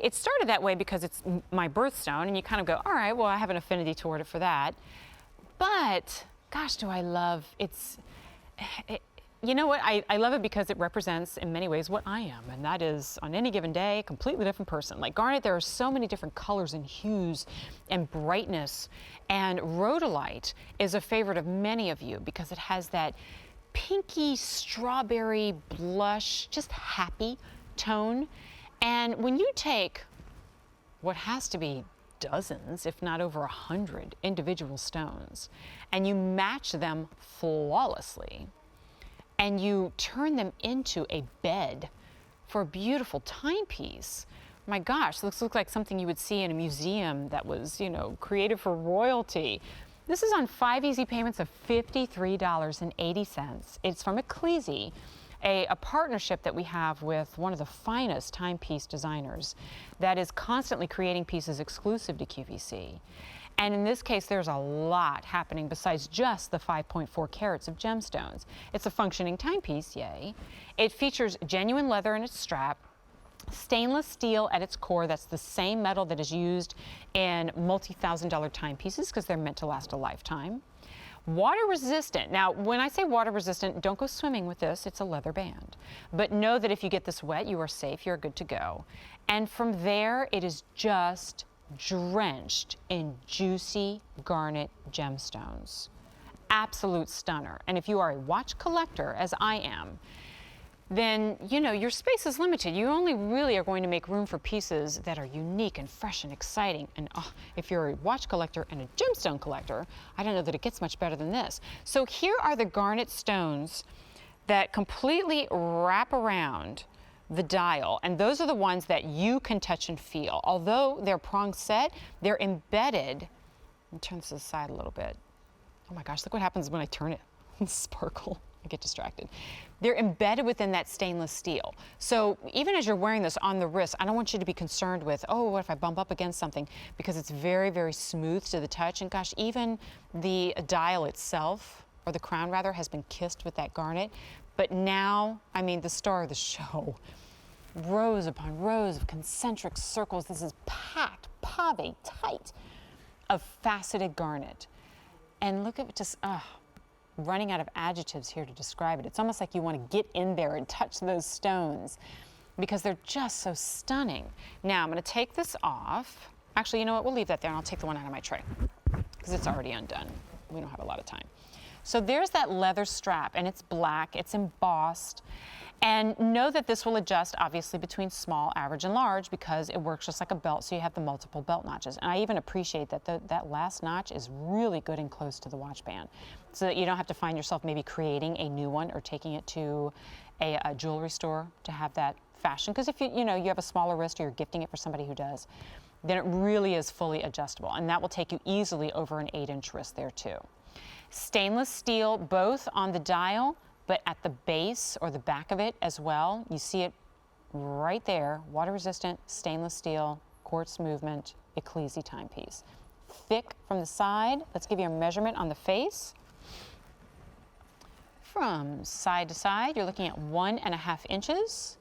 it started that way because it's my birthstone, and you kind of go, all right, well, I have an affinity toward it for that. But gosh, do I love you know what? I love it because it represents in many ways what I am, and that is on any given day, a completely different person. Like garnet, there are so many different colors and hues and brightness, and rhodolite is a favorite of many of you because it has that pinky strawberry blush, just happy tone. And when you take what has to be dozens, if not over 100 individual stones, and you match them flawlessly, and you turn them into a bed for a beautiful timepiece. My gosh, this looks like something you would see in a museum that was, you know, created for royalty. This is on 5 easy payments of $53.80. It's from Ecclissi, a partnership that we have with one of the finest timepiece designers that is constantly creating pieces exclusive to QVC. And in this case, there's a lot happening besides just the 5.4 carats of gemstones. It's a functioning timepiece, yay. It features genuine leather in its strap, stainless steel at its core. That's the same metal that is used in multi-$1,000 timepieces because they're meant to last a lifetime. Water resistant. Now, when I say water resistant, don't go swimming with this. It's a leather band. But know that if you get this wet, you are safe. You're good to go. And from there, it is just drenched in juicy garnet gemstones. Absolute stunner. And if you are a watch collector, as I am, then, you know, your space is limited. You only really are going to make room for pieces that are unique and fresh and exciting. And if you're a watch collector and a gemstone collector, I don't know that it gets much better than this. So here are the garnet stones that completely wrap around the dial, and those are the ones that you can touch and feel. Although they're prong set, they're embedded. Let me turn this aside a little bit. Oh my gosh, look what happens when I turn it. Sparkle. I get distracted. They're embedded within that stainless steel. So even as you're wearing this on the wrist, I don't want you to be concerned with, oh, what if I bump up against something? Because it's very, very smooth to the touch. And gosh, even the dial itself, or the crown rather, has been kissed with that garnet. But now, I mean, the star of the show. Rows upon rows of concentric circles. This is packed, pave tight, of faceted garnet. And look at just, running out of adjectives here to describe it. It's almost like you want to get in there and touch those stones because they're just so stunning. Now, I'm going to take this off. Actually, you know what? We'll leave that there, and I'll take the one out of my tray because it's already undone. We don't have a lot of time. So there's that leather strap, and it's black. It's embossed. And know that this will adjust, obviously, between small, average, and large because it works just like a belt, so you have the multiple belt notches. And I even appreciate that that last notch is really good and close to the watch band so that you don't have to find yourself maybe creating a new one or taking it to a jewelry store to have that fashion. Because if you have a smaller wrist or you're gifting it for somebody who does, then it really is fully adjustable. And that will take you easily over an 8-inch wrist there, too. Stainless steel, both on the dial, but at the base or the back of it as well. You see it right there, water resistant, stainless steel, quartz movement, Ecclissi timepiece. Thick from the side. Let's give you a measurement on the face. From side to side, you're looking at 1.5 inches.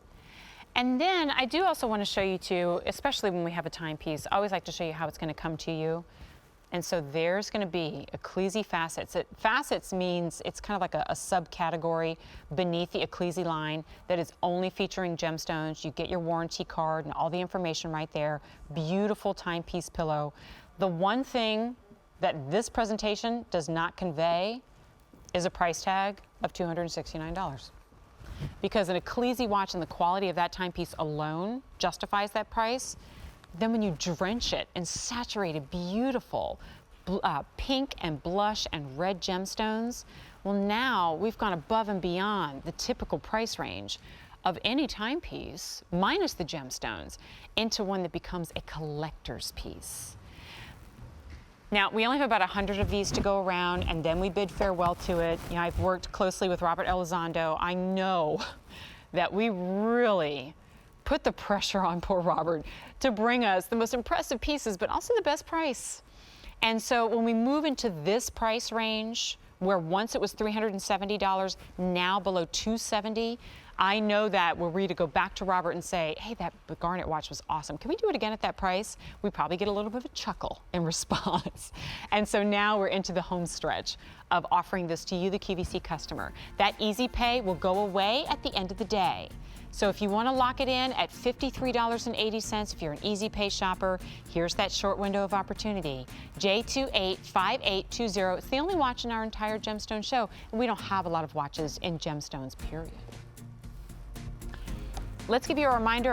And then I do also want to show you too, especially when we have a timepiece, I always like to show you how it's going to come to you. And so there's going to be Ecclissi Facets. Facets means it's kind of like a subcategory beneath the Ecclissi line that is only featuring gemstones. You get your warranty card and all the information right there. Beautiful timepiece pillow. The one thing that this presentation does not convey is a price tag of $269. Because an Ecclissi watch and the quality of that timepiece alone justifies that price. Then when you drench it in saturated, beautiful pink and blush and red gemstones, well, now we've gone above and beyond the typical price range of any timepiece, minus the gemstones, into one that becomes a collector's piece. Now, we only have about 100 of these to go around, and then we bid farewell to it. You know, I've worked closely with Robert Elizondo. I know that we really put the pressure on poor Robert to bring us the most impressive pieces, but also the best price. And so when we move into this price range, where once it was $370, now below $270, I know that we're ready to go back to Robert and say, hey, that Garnet watch was awesome. Can we do it again at that price? We probably get a little bit of a chuckle in response. And so now we're into the home stretch of offering this to you, the QVC customer. That easy pay will go away at the end of the day. So if you want to lock it in at $53.80, if you're an easy pay shopper, here's that short window of opportunity. J285820. It's the only watch in our entire gemstone show, and we don't have a lot of watches in gemstones, period. Let's give you a reminder.